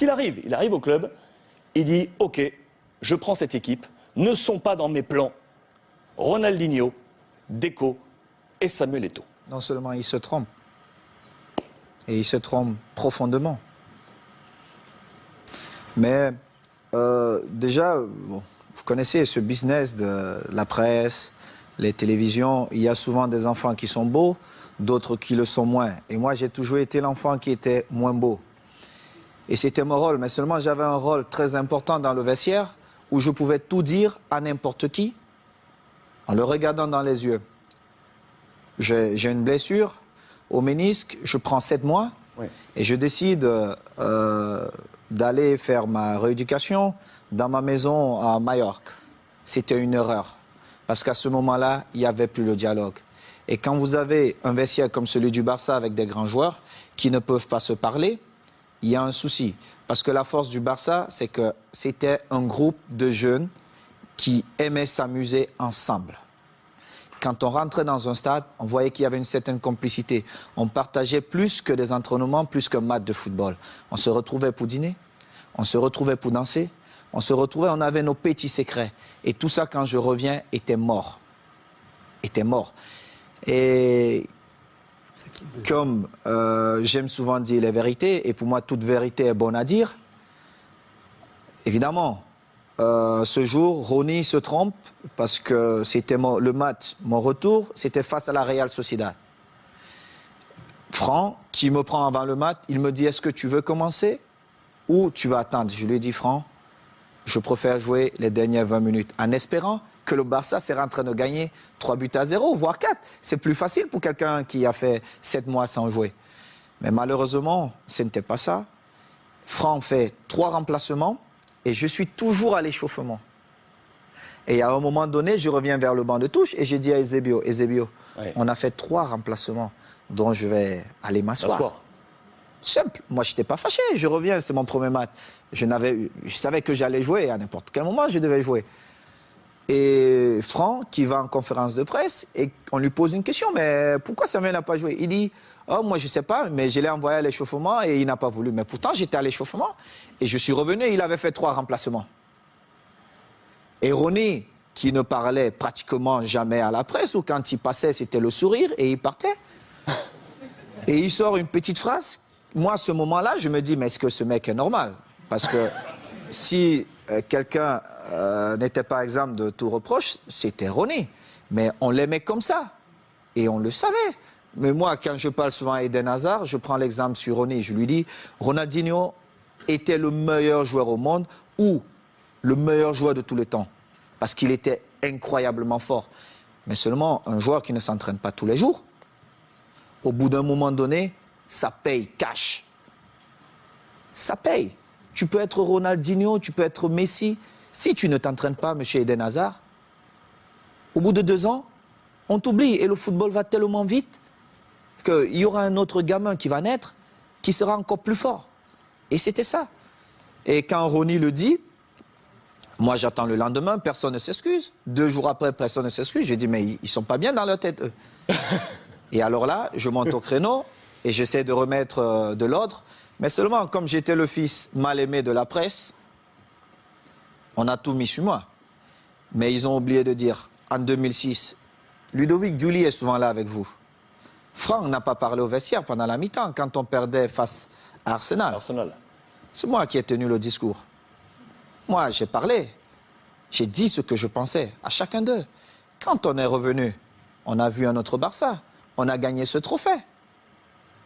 Il arrive au club, il dit « Ok, je prends cette équipe, ne sont pas dans mes plans Ronaldinho, Deco et Samuel Eto'o. » Non seulement il se trompe, et il se trompe profondément. Mais déjà, bon, vous connaissez ce business de la presse, les télévisions, il y a souvent des enfants qui sont beaux, d'autres qui le sont moins. Et moi, j'ai toujours été l'enfant qui était moins beau. Et c'était mon rôle, mais seulement j'avais un rôle très important dans le vestiaire où je pouvais tout dire à n'importe qui en le regardant dans les yeux. J'ai une blessure au ménisque, je prends 7 mois et je décide d'aller faire ma rééducation dans ma maison à Majorque. C'était une erreur parce qu'à ce moment-là, il n'y avait plus le dialogue. Et quand vous avez un vestiaire comme celui du Barça avec des grands joueurs qui ne peuvent pas se parler, il y a un souci. Parce que la force du Barça, c'est que c'était un groupe de jeunes qui aimaient s'amuser ensemble. Quand on rentrait dans un stade, on voyait qu'il y avait une certaine complicité. On partageait plus que des entraînements, plus qu'un match de football. On se retrouvait pour dîner, on se retrouvait pour danser, on se retrouvait, on avait nos petits secrets. Et tout ça, quand je reviens, était mort. Était mort. Et comme j'aime souvent dire les vérités, et pour moi toute vérité est bonne à dire, évidemment, ce jour, Ronny se trompe parce que c'était le match, mon retour, c'était face à la Real Sociedad. Franck, qui me prend avant le match, il me dit « Est-ce que tu veux commencer ou tu vas attendre ?» Je lui ai dit « Franck, je préfère jouer les dernières 20 minutes en espérant que le Barça sera en train de gagner 3-0, voire 4. C'est plus facile pour quelqu'un qui a fait 7 mois sans jouer. » Mais malheureusement, ce n'était pas ça. Franck fait 3 remplacements et je suis toujours à l'échauffement. Et à un moment donné, je reviens vers le banc de touche et j'ai dit à Eusebio, on a fait 3 remplacements, dont je vais aller m'asseoir. Simple. Moi, je n'étais pas fâché. Je reviens, c'est mon premier match. Je savais que j'allais jouer à n'importe quel moment, je devais jouer. Et Franck, qui va en conférence de presse, et on lui pose une question, mais pourquoi Samuel n'a pas joué? Il dit, oh, moi je ne sais pas, mais je l'ai envoyé à l'échauffement et il n'a pas voulu. Mais pourtant, j'étais à l'échauffement et je suis revenu et il avait fait 3 remplacements. Et Ronny, qui ne parlait pratiquement jamais à la presse, ou quand il passait, c'était le sourire et il partait. Et il sort une petite phrase. Moi, à ce moment-là, je me dis, mais est-ce que ce mec est normal? Parce que si quelqu'un n'était pas exempt de tout reproche, c'était Ronny. Mais on l'aimait comme ça. Et on le savait. Mais moi, quand je parle souvent à Eden Hazard, je prends l'exemple sur Ronny. Je lui dis, Ronaldinho était le meilleur joueur au monde ou le meilleur joueur de tous les temps. Parce qu'il était incroyablement fort. Mais seulement un joueur qui ne s'entraîne pas tous les jours, au bout d'un moment donné, ça paye cash. Ça paye. Tu peux être Ronaldinho, tu peux être Messi. Si tu ne t'entraînes pas, monsieur Eden Hazard, au bout de 2 ans, on t'oublie. Et le football va tellement vite qu'il y aura un autre gamin qui va naître, qui sera encore plus fort. Et c'était ça. Et quand Ronny le dit, moi j'attends le lendemain, personne ne s'excuse. 2 jours après, personne ne s'excuse. Je dis, mais ils ne sont pas bien dans leur tête, eux. Et alors là, je monte au créneau et j'essaie de remettre de l'ordre. Mais seulement, comme j'étais le fils mal aimé de la presse, on a tout mis sur moi. Mais ils ont oublié de dire, en 2006, Ludovic Giuli est souvent là avec vous. Franck n'a pas parlé au vestiaire pendant la mi-temps, quand on perdait face à Arsenal. C'est moi qui ai tenu le discours. Moi, j'ai parlé. J'ai dit ce que je pensais à chacun d'eux. Quand on est revenu, on a vu un autre Barça. On a gagné ce trophée.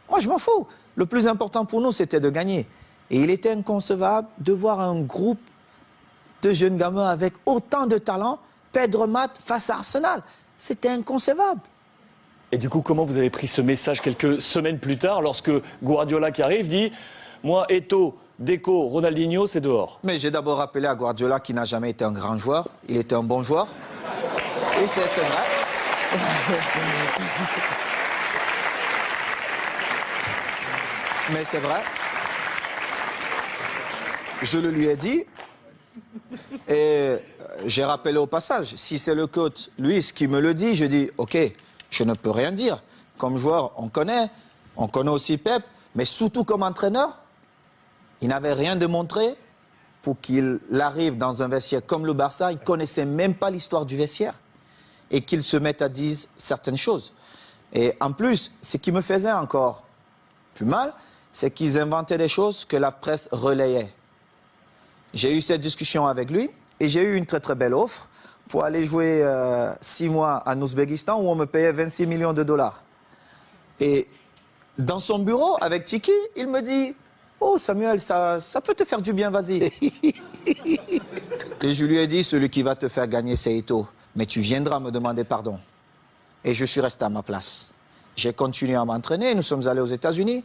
Moi, je m'en fous. Le plus important pour nous, c'était de gagner. Et il était inconcevable de voir un groupe de jeunes gamins avec autant de talent perdre match face à Arsenal. C'était inconcevable. Et du coup, comment vous avez pris ce message quelques semaines plus tard, lorsque Guardiola qui arrive dit « Moi, Eto'o, Deco, Ronaldinho, c'est dehors ». Mais j'ai d'abord rappelé à Guardiola qu'il n'a jamais été un grand joueur. Il était un bon joueur. Et c'est vrai. Mais c'est vrai. Je le lui ai dit. Et j'ai rappelé au passage, si c'est le coach Luis qui me le dit, je dis, ok, je ne peux rien dire. Comme joueur, on connaît aussi Pep, mais surtout comme entraîneur, Il n'avait rien démontré pour qu'il arrive dans un vestiaire comme le Barça. Il ne connaissait même pas l'histoire du vestiaire et qu'il se mette à dire certaines choses. Et en plus, ce qui me faisait encore plus mal, c'est qu'ils inventaient des choses que la presse relayait. J'ai eu cette discussion avec lui et j'ai eu une très très belle offre pour aller jouer 6 mois en Ouzbékistan où on me payait 26 millions de dollars. Et dans son bureau, avec Tiki, il me dit « Oh Samuel, ça peut te faire du bien, vas-y. » Et je lui ai dit « Celui qui va te faire gagner, c'est Eto'o. Mais tu viendras me demander pardon. » Et je suis resté à ma place. J'ai continué à m'entraîner, nous sommes allés aux États-Unis.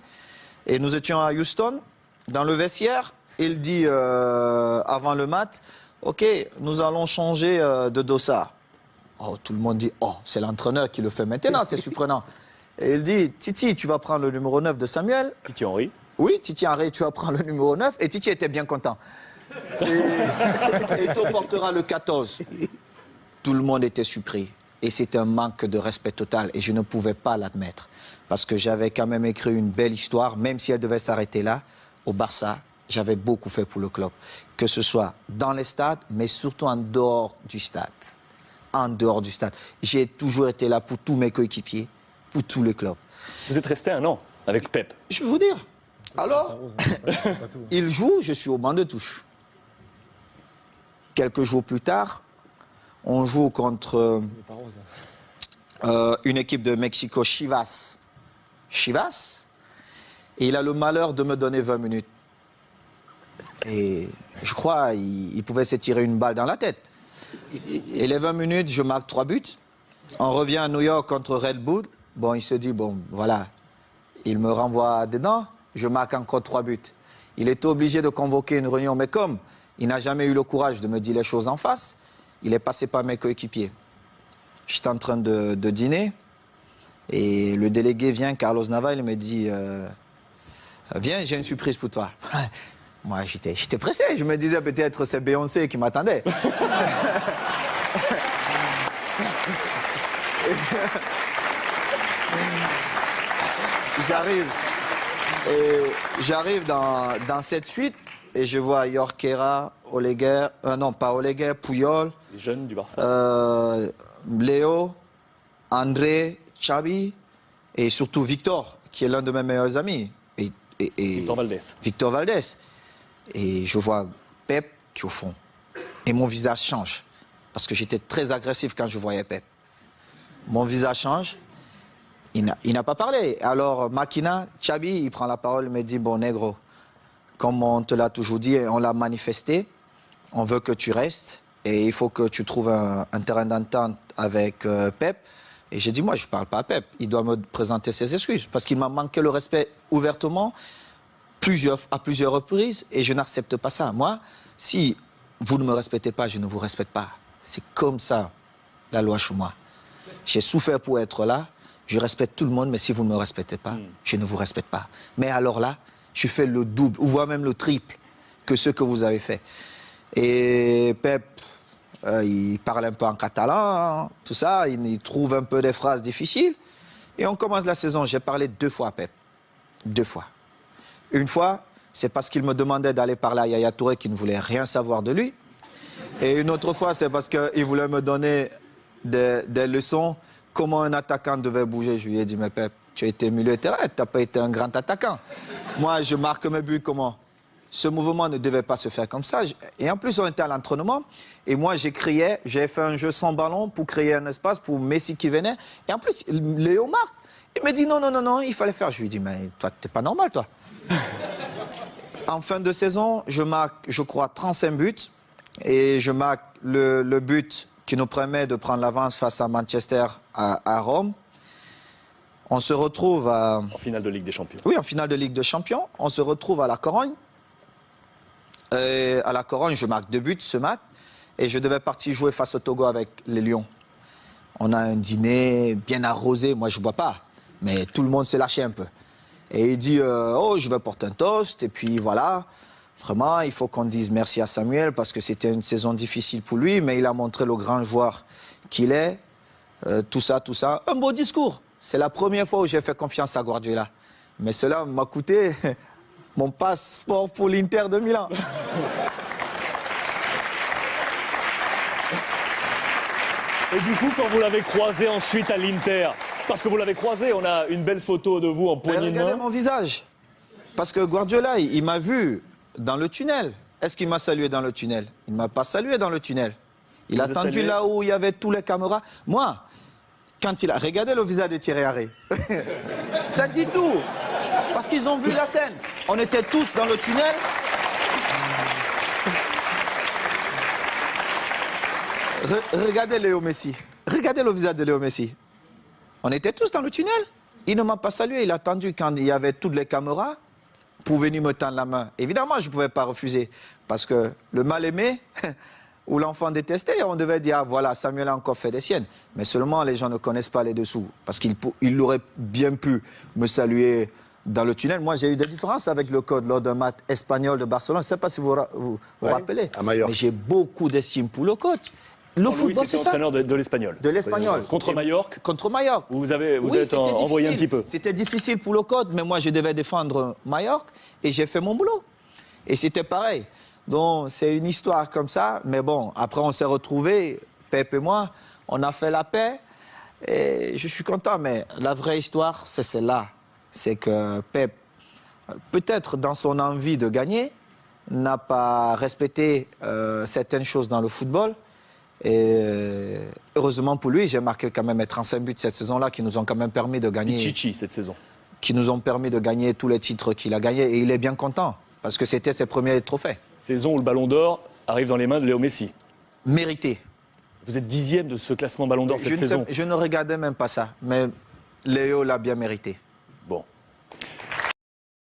Et nous étions à Houston, dans le vestiaire. Il dit avant le match, « Ok, nous allons changer de dossard. » Oh, tout le monde dit, « Oh, c'est l'entraîneur qui le fait maintenant, c'est surprenant. » Et il dit, « Titi, tu vas prendre le numéro 9 de Samuel. » Titi Henry. Oui, Titi Henry, tu vas prendre le numéro 9. Et Titi était bien content. Et Eto'o portera le 14. Tout le monde était surpris. Et c'était un manque de respect total. Et je ne pouvais pas l'admettre. Parce que j'avais quand même écrit une belle histoire, même si elle devait s'arrêter là, au Barça. J'avais beaucoup fait pour le club. Que ce soit dans les stades, mais surtout en dehors du stade. En dehors du stade. J'ai toujours été là pour tous mes coéquipiers, pour tous les clubs. Vous êtes resté 1 an avec Pep. Je vais vous dire. Alors, il joue, je suis au banc de touche. Quelques jours plus tard, on joue contre une équipe de Mexico, Chivas. Chivas. Et il a le malheur de me donner 20 minutes. Et je crois qu'il pouvait se tirer une balle dans la tête. Et les 20 minutes, je marque 3 buts. On revient à New York contre Red Bull. Bon, il se dit, bon, voilà, il me renvoie dedans. Je marque encore 3 buts. Il était obligé de convoquer une réunion, mais comme il n'a jamais eu le courage de me dire les choses en face, il est passé par mes coéquipiers. J'étais en train de dîner et le délégué vient, Carlos Nava, il me dit viens, j'ai une surprise pour toi. Moi, j'étais pressé. Je me disais peut-être c'est Beyoncé qui m'attendait. J'arrive dans cette suite et je vois Jorquera, Oleguer, non pas Oleguer, Puyol, Les jeunes du Barça. Léo, André, Xavi et surtout Victor, qui est l'un de mes meilleurs amis. Et Victor Valdés. Victor Valdés. Et je vois Pep qui est au fond. Et mon visage change. Parce que j'étais très agressif quand je voyais Pep. Mon visage change. Il n'a pas parlé. Alors, Makina, Xavi, il prend la parole, il me dit, bon, négro, comme on te l'a toujours dit, on l'a manifesté, on veut que tu restes et il faut que tu trouves un terrain d'entente avec Pep. Et j'ai dit, moi, je ne parle pas à Pep. Il doit me présenter ses excuses parce qu'il m'a manqué le respect ouvertement à plusieurs reprises et je n'accepte pas ça. Moi, si vous ne me respectez pas, je ne vous respecte pas. C'est comme ça, la loi chez moi. J'ai souffert pour être là. Je respecte tout le monde, mais si vous ne me respectez pas, je ne vous respecte pas. Mais alors là, je fais le double, ou voire même le triple que ce que vous avez fait. Et Pep, il parle un peu en catalan, tout ça, il trouve un peu des phrases difficiles. Et on commence la saison, j'ai parlé 2 fois à Pep. 2 fois. Une fois, c'est parce qu'il me demandait d'aller parler à Yaya Touré qui ne voulait rien savoir de lui. Et une autre fois, c'est parce qu'il voulait me donner des leçons. Comment un attaquant devait bouger. Je lui ai dit, mais Pep, tu as été milieu de terrain, tu n'as pas été un grand attaquant. Moi, je marque mes buts comment? Ce mouvement ne devait pas se faire comme ça. Et en plus, on était à l'entraînement. Et moi, j'ai fait un jeu sans ballon pour créer un espace pour Messi qui venait. Et en plus, Léo marque. Il me dit, non, non, non, non, il fallait faire. Je lui ai dit, mais toi, t'es pas normal, toi. En fin de saison, je marque, je crois, 35 buts. Et je marque le but qui nous permet de prendre l'avance face à Manchester à Rome. On se retrouve en finale de Ligue des Champions. Oui, en finale de Ligue des Champions. On se retrouve à la Corogne. Et à la Corogne, je marque 2 buts ce match. Et je devais partir jouer face au Togo avec les Lions. On a un dîner bien arrosé. Moi, je ne bois pas. Mais tout le monde s'est lâché un peu. Et il dit, oh, je vais porter un toast. Et puis voilà. Vraiment, il faut qu'on dise merci à Samuel parce que c'était une saison difficile pour lui, mais il a montré le grand joueur qu'il est. Tout ça, tout ça. Un beau discours. C'est la première fois où j'ai fait confiance à Guardiola. Mais cela m'a coûté mon passeport pour l'Inter de Milan. Et du coup, quand vous l'avez croisé ensuite à l'Inter, parce que vous l'avez croisé, on a une belle photo de vous en poignée de main. Regardez mon visage. Parce que Guardiola, il m'a vu dans le tunnel. Est-ce qu'il m'a salué dans le tunnel? Il ne m'a pas salué dans le tunnel. Il a attendu là où il y avait tous les caméras. Moi, quand il a regardé le visage de Thierry Henry, ça dit tout. Parce qu'ils ont vu la scène. On était tous dans le tunnel. Regardez Léo Messi. Regardez le visage de Léo Messi. On était tous dans le tunnel. Il ne m'a pas salué. Il a attendu quand il y avait toutes les caméras pour venir me tendre la main. Évidemment, je ne pouvais pas refuser. Parce que le mal-aimé ou l'enfant détesté, on devait dire, ah, voilà, Samuel a encore fait des siennes. Mais seulement, les gens ne connaissent pas les dessous. Parce qu'il aurait bien pu me saluer dans le tunnel. Moi, j'ai eu des différences avec le code lors d'un match espagnol de Barcelone. Je ne sais pas si vous vous rappelez. À Majorque. Mais j'ai beaucoup d'estime pour le coach. Le football, c'est ça. Entraîneur de l'Espagnol. De l'Espagnol. Contre Majorque. Contre Majorque. Vous êtes c'était envoyé un difficile. petit peu. C'était difficile pour le code, mais moi, je devais défendre Majorque et j'ai fait mon boulot. Et c'était pareil. Donc, c'est une histoire comme ça. Mais bon, après, on s'est retrouvés, Pep et moi, on a fait la paix. Et je suis content, mais la vraie histoire, c'est celle-là. C'est que Pep, peut-être dans son envie de gagner, n'a pas respecté certaines choses dans le football. Et heureusement pour lui, j'ai marqué quand même 35 buts cette saison-là qui nous ont quand même permis de gagner. Pichichi cette saison. Qui nous ont permis de gagner tous les titres qu'il a gagnés. Et il est bien content parce que c'était ses premiers trophées. Saison où le Ballon d'Or arrive dans les mains de Léo Messi. Mérité. Vous êtes 10e de ce classement Ballon d'Or cette saison. Je ne regardais même pas ça, mais Léo l'a bien mérité.